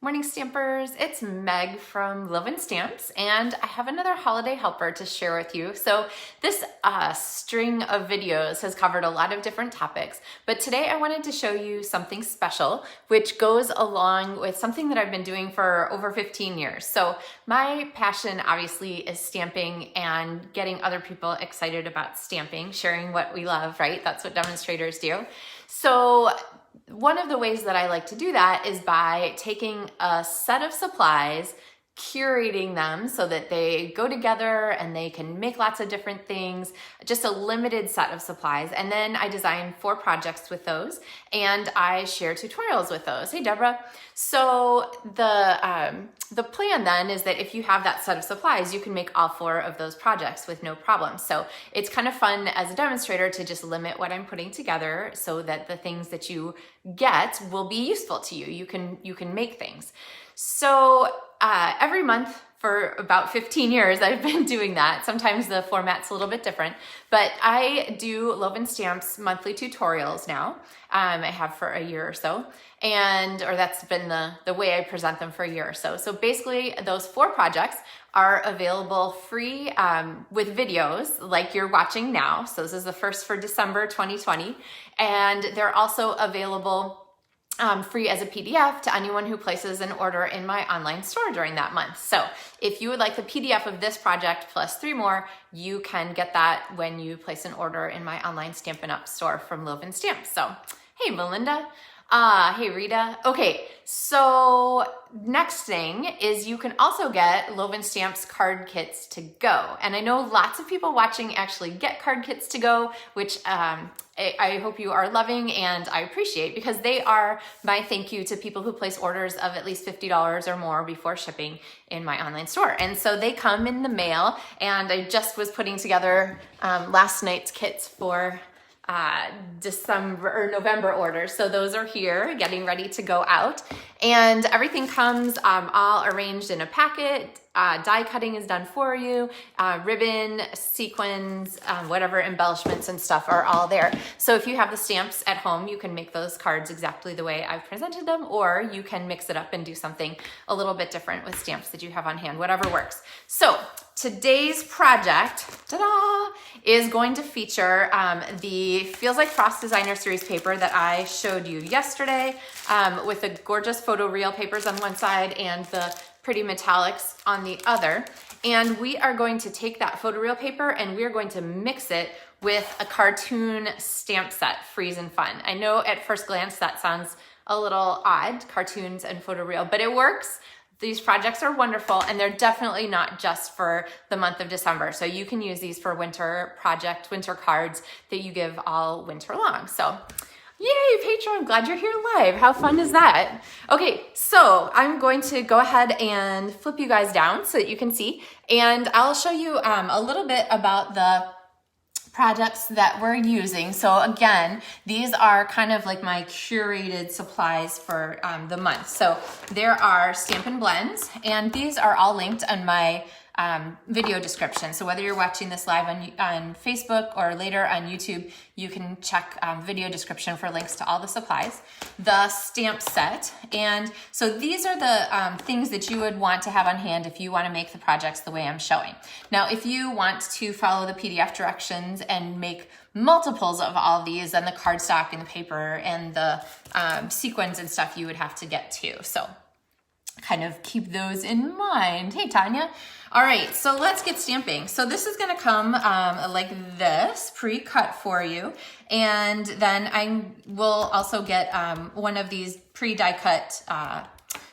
Morning Stampers, it's Meg from LovenStamps, and I have another holiday helper to share with you. So this string of videos has covered a lot of different topics, but today I wanted to show you something special, which goes along with something that I've been doing for over 15 years. So my passion obviously is stamping and getting other people excited about stamping, sharing what we love, right? That's what demonstrators do. So one of the ways that I like to do that is by taking a set of supplies, curating them so that they go together and they can make lots of different things, just a limited set of supplies. And then I design 4 projects with those and I share tutorials with those. Hey, Deborah. So the plan then is that if you have that set of supplies, you can make all 4 of those projects with no problem. So it's kind of fun as a demonstrator to just limit what I'm putting together so that the things that you get will be useful to you. You can make things. So every month for about 15 years, I've been doing that. Sometimes the format's a little bit different, but I do LovenStamps monthly tutorials now. I have for a year or so, or that's been the way I present them for a year or so. So basically those 4 projects are available free with videos like you're watching now. So this is the first for December 2020, and they're also available free as a PDF to anyone who places an order in my online store during that month. So if you would like the PDF of this project plus 3 more, you can get that when you place an order in my online Stampin' Up store from LovenStamps. So, hey, Melinda. Hey, Rita. Okay, so next thing is you can also get LovenStamps Card Kits to go. And I know lots of people watching actually get card kits to go, which I hope you are loving and I appreciate, because they are my thank you to people who place orders of at least $50 or more before shipping in my online store. And so they come in the mail, and I just was putting together last night's kits for December or November orders. So those are here getting ready to go out, and everything comes all arranged in a packet. Die cutting is done for you. Ribbon, sequins, whatever embellishments and stuff are all there. So if you have the stamps at home, you can make those cards exactly the way I've presented them, or you can mix it up and do something a little bit different with stamps that you have on hand, whatever works. So today's project, ta-da, is going to feature the Feels Like Frost Designer Series paper that I showed you yesterday, with the gorgeous photoreal papers on one side and the pretty metallics on the other. And we are going to take that photoreal paper and we are going to mix it with a cartoon stamp set, Freezin Fun. I know at first glance that sounds a little odd, cartoons and photoreal, but it works. These projects are wonderful, and they're definitely not just for the month of December. So you can use these for winter cards that you give all winter long. So yay, Patron, I'm glad you're here live. How fun is that? Okay, so I'm going to go ahead and flip you guys down so that you can see, and I'll show you a little bit about the projects that we're using. So again, these are kind of like my curated supplies for the month. So there are Stampin' Blends, and these are all linked on my video description. So whether you're watching this live on Facebook or later on YouTube, you can check video description for links to all the supplies. The stamp set, and so these are the things that you would want to have on hand if you want to make the projects the way I'm showing. Now, if you want to follow the PDF directions and make multiples of all of these, then the cardstock and the paper and the sequins and stuff you would have to get too. So kind of keep those in mind. Hey, Tanya. All right, so let's get stamping. So this is gonna come like this, pre-cut for you. And then I will also get one of these pre-die cut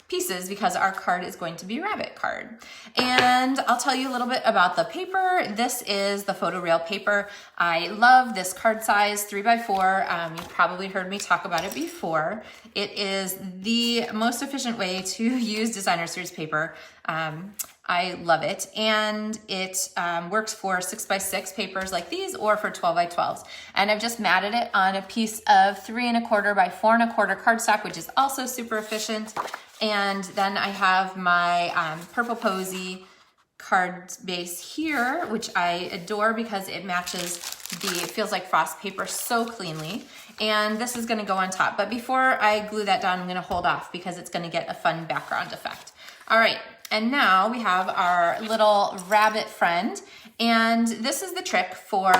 pieces because our card is going to be rabbit card. And I'll tell you a little bit about the paper. This is the photoreal paper. I love this card size, 3x4. You've probably heard me talk about it before. It is the most efficient way to use designer series paper. I love it, and it works for 6x6 papers like these, or for 12x12s. And I've just matted it on a piece of 3 1/4 by 4 1/4 cardstock, which is also super efficient. And then I have my Purple Posy card base here, which I adore because it matches it feels like frost paper so cleanly. And this is gonna go on top. But before I glue that down, I'm gonna hold off because it's gonna get a fun background effect. All right, and now we have our little rabbit friend. And this is the trick for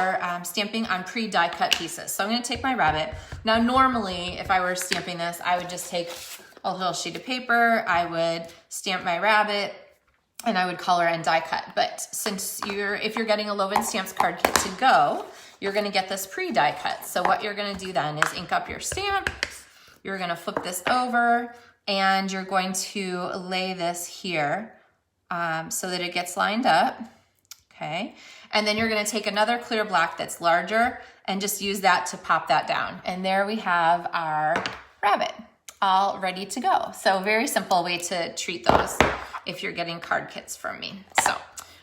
stamping on pre-die cut pieces. So I'm gonna take my rabbit. Now normally, if I were stamping this, I would just take a little sheet of paper, I would stamp my rabbit, and I would color and die cut. But since if you're getting a LovenStamps card kit to go, you're gonna get this pre-die cut. So what you're gonna do then is ink up your stamp, you're gonna flip this over, and you're going to lay this here so that it gets lined up, okay? And then you're gonna take another clear block that's larger and just use that to pop that down. And there we have our rabbit all ready to go. So very simple way to treat those if you're getting card kits from me. So,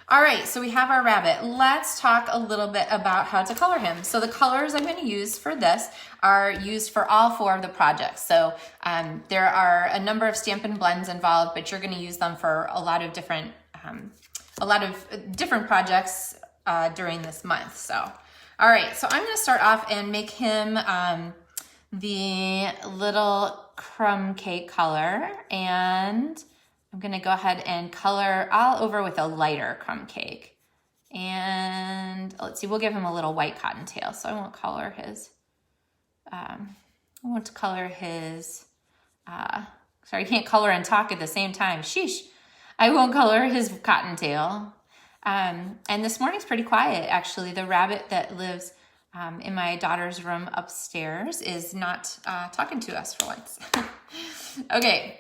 all right, so we have our rabbit. Let's talk a little bit about how to color him. So the colors I'm gonna use for this are used for all 4 of the projects. So there are a number of Stampin' Blends involved, but you're gonna use them for a lot of different projects during this month. So, all right, so I'm gonna start off and make him the little crumb cake color, and I'm gonna go ahead and color all over with a lighter crumb cake. And let's see, we'll give him a little white cottontail. So I won't color his, sorry, I can't color and talk at the same time. Sheesh. I won't color his cottontail. And this morning's pretty quiet, actually. The rabbit that lives in my daughter's room upstairs is not talking to us for once. Okay,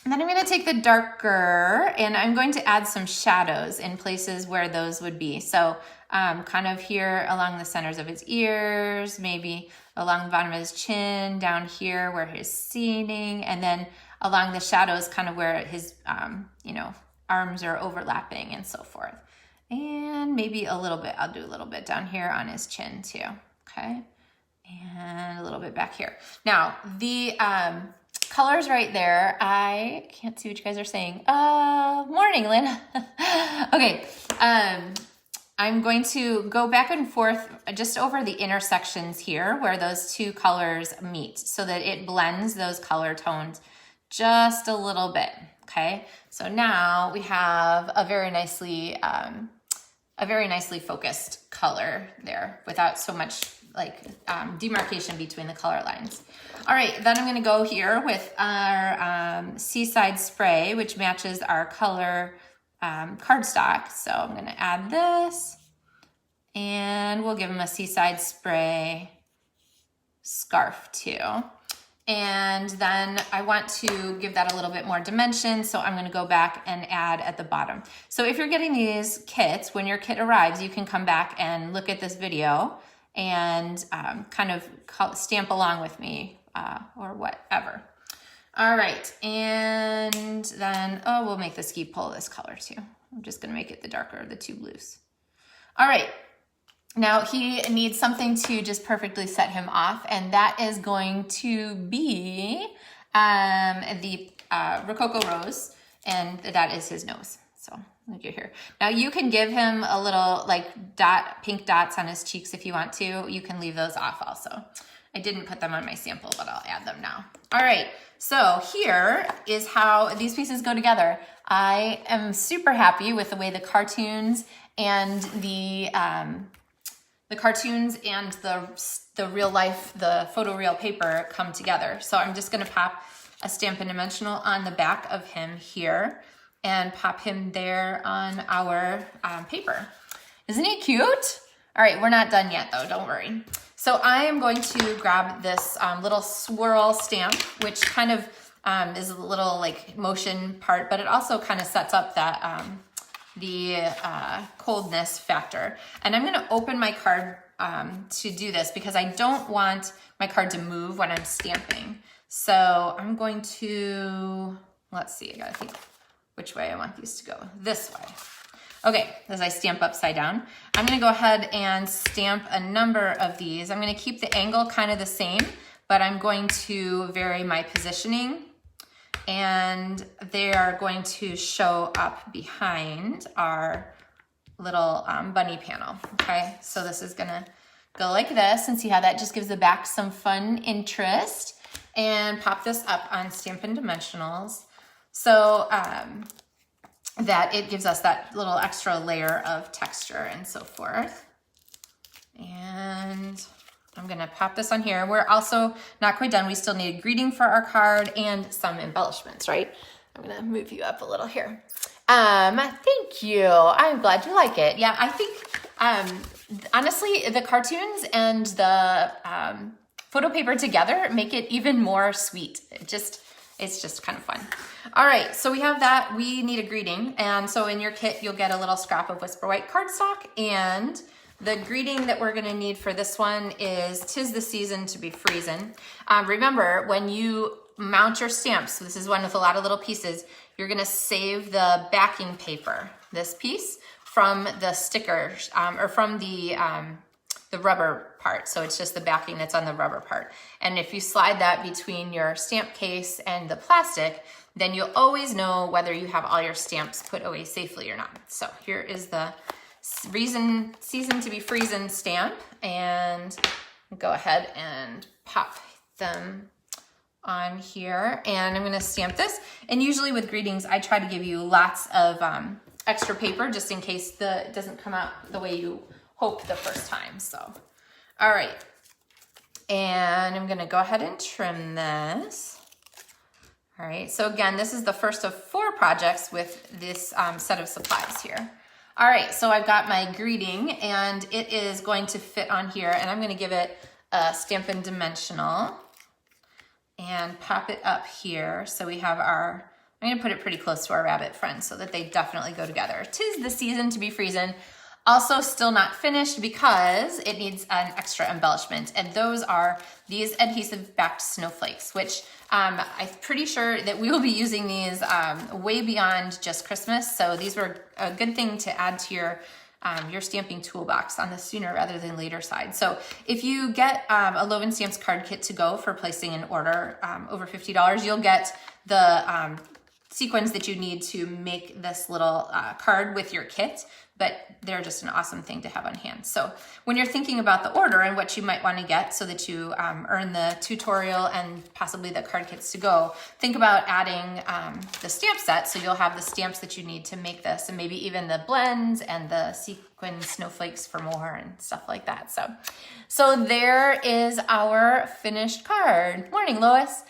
and then I'm gonna take the darker and I'm going to add some shadows in places where those would be. So kind of here along the centers of his ears, maybe along the bottom of his chin, down here where he's seating, and then along the shadows kind of where his arms are overlapping and so forth. And maybe a little bit, I'll do a little bit down here on his chin too, okay? And a little bit back here. Now, the colors right there, I can't see what you guys are saying. Morning, Lynn. Okay, I'm going to go back and forth just over the intersections here where those 2 colors meet so that it blends those color tones just a little bit, okay? So now we have a very nicely focused color there without so much like demarcation between the color lines. All right, then I'm gonna go here with our Seaside Spray, which matches our color cardstock. So I'm gonna add this and we'll give him a Seaside Spray scarf too. And then I want to give that a little bit more dimension, so I'm gonna go back and add at the bottom. So if you're getting these kits, when your kit arrives, you can come back and look at this video and kind of stamp along with me or whatever. All right, and then, we'll make the ski pole this color too. I'm just gonna make it the darker of the 2 blues. All right. Now he needs something to just perfectly set him off, and that is going to be the Rococo Rose, and that is his nose. So look at here. Now you can give him a little like pink dots on his cheeks if you want to. You can leave those off also. I didn't put them on my sample, but I'll add them now. All right, so here is how these pieces go together. I am super happy with the way the cartoons and the real life, the photoreal paper come together. So I'm just gonna pop a Stampin' Dimensional on the back of him here and pop him there on our paper. Isn't he cute? All right, we're not done yet though, don't worry. So I am going to grab this little swirl stamp, which kind of is a little like motion part, but it also kind of sets up that the coldness factor. And I'm gonna open my card to do this because I don't want my card to move when I'm stamping. So I'm going to, let's see, I gotta think which way I want these to go. This way. Okay, as I stamp upside down, I'm gonna go ahead and stamp a number of these. I'm gonna keep the angle kind of the same, but I'm going to vary my positioning, and they are going to show up behind our little bunny panel, okay? So this is gonna go like this and see how that just gives the back some fun interest, and pop this up on Stampin' Dimensionals so that it gives us that little extra layer of texture and so forth. And I'm gonna pop this on here. We're also not quite done. We still need a greeting for our card and some embellishments, right? I'm gonna move you up a little here. Thank you. I'm glad you like it. Yeah, I think, honestly, the cartoons and the photo paper together make it even more sweet. It's just kind of fun. All right, so we have that. We need a greeting. And so in your kit, you'll get a little scrap of Whisper White cardstock, and the greeting that we're gonna need for this one is "'Tis the season to be freezin'." Remember, when you mount your stamps, so this is one with a lot of little pieces, you're gonna save the backing paper, this piece, from the stickers, or from the rubber part. So it's just the backing that's on the rubber part. And if you slide that between your stamp case and the plastic, then you'll always know whether you have all your stamps put away safely or not. So here is the season to be freezin' stamp, and go ahead and pop them on here. And I'm gonna stamp this. And usually with greetings, I try to give you lots of extra paper just in case it doesn't come out the way you hope the first time. So, all right. And I'm gonna go ahead and trim this. All right, so again, this is the first of 4 projects with this set of supplies here. All right, so I've got my greeting, and it is going to fit on here, and I'm gonna give it a Stampin' Dimensional and pop it up here. So we have I'm gonna put it pretty close to our rabbit friends so that they definitely go together. "'Tis the season to be freezin'." Also still not finished because it needs an extra embellishment, and those are these adhesive-backed snowflakes, which I'm pretty sure that we will be using these way beyond just Christmas. So these were a good thing to add to your stamping toolbox on the sooner rather than later side. So if you get a LovenStamps Card Kit to go for placing an order over $50, you'll get the sequins that you need to make this little card with your kit, but they're just an awesome thing to have on hand. So when you're thinking about the order and what you might want to get so that you earn the tutorial and possibly the card kits to go, think about adding the stamp set, so you'll have the stamps that you need to make this, and maybe even the blends and the sequin snowflakes for more and stuff like that. So there is our finished card. Morning, Lois.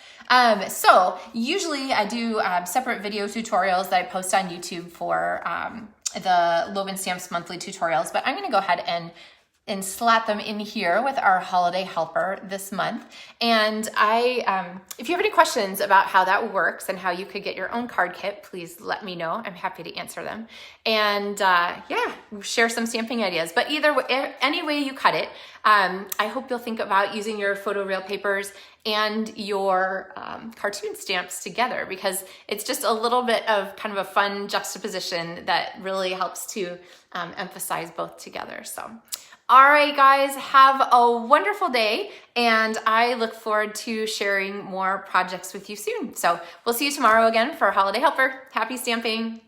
So usually I do separate video tutorials that I post on YouTube for the LovenStamps Monthly Tutorials, but I'm gonna go ahead and slot them in here with our holiday helper this month. And if you have any questions about how that works and how you could get your own card kit, please let me know. I'm happy to answer them. And yeah, share some stamping ideas. But either way, any way you cut it, I hope you'll think about using your photoreal papers and your cartoon stamps together, because it's just a little bit of kind of a fun juxtaposition that really helps to emphasize both together. So, all right, guys, have a wonderful day, and I look forward to sharing more projects with you soon. So we'll see you tomorrow again for Holiday Helper. Happy stamping.